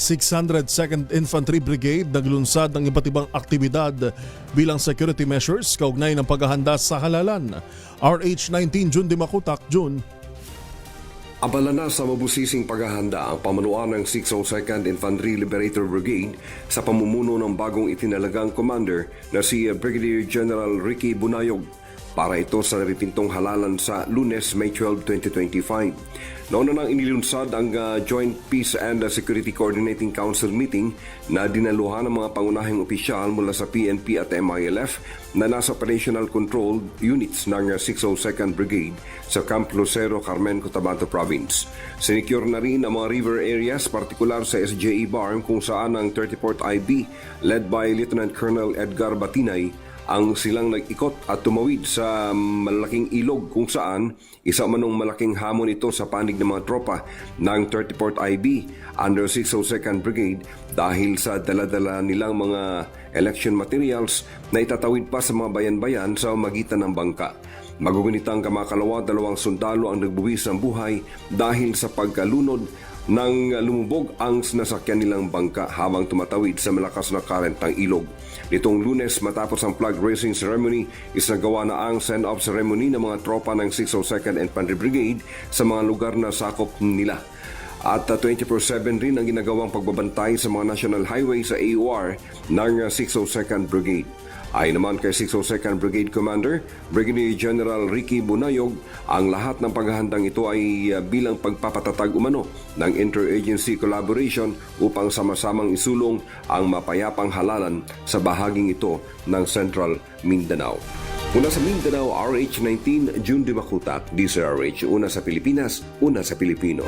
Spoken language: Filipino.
602nd Infantry Brigade naglunsad ng iba't ibang aktibidad bilang security measures kaugnay ng paghahanda sa halalan. RH19 June Dimakutak, June. Abala na sa mabusising paghahanda ang pamunuan ng 602nd Infantry Liberator Brigade sa pamumuno ng bagong itinalagang commander na si Brigadier General Ricky Bunayog para ito sa naripintong halalan sa Lunes, May 12, 2025. Noon na nang inilunsad ang Joint Peace and Security Coordinating Council meeting na dinaluhan ng mga pangunahing opisyal mula sa PNP at MILF na nasa operational control units ng 602nd Brigade sa Camp Lucero, Carmen, Cotabato Province. Sinecure na rin ang mga river areas, partikular sa SJE Barm kung saan ang 34th IB led by Lieutenant Colonel Edgar Batinay ang silang nag-ikot at tumawid sa malaking ilog kung saan isa manong malaking hamon ito sa panig ng mga tropa ng 34th IB under 602nd Brigade dahil sa daladala nilang mga election materials na itatawid pa sa mga bayan-bayan sa magitan ng bangka. Magugunitang kamakalawa, 2 sundalo ang nagbuwis ng buhay dahil sa pagkalunod nang lumubog ang nasakyan nilang bangka habang tumatawid sa malakas na current ng ilog. Nitong Lunes matapos ang flag raising ceremony, isinagawa na ang send-off ceremony ng mga tropa ng 602nd Infantry Brigade sa mga lugar na sakop nila. At 24/7 rin ang ginagawang pagbabantay sa mga national highway sa AOR ng 602nd Brigade. Ayon naman kay 602nd Brigade Commander, Brigadier General Ricky Bunayog, ang lahat ng paghahandang ito ay bilang pagpapatatag umano ng interagency collaboration upang sama-samang isulong ang mapayapang halalan sa bahaging ito ng Central Mindanao. Una sa Mindanao, RH19 June Dimakutak, DCRH, una sa Pilipinas, una sa Pilipino.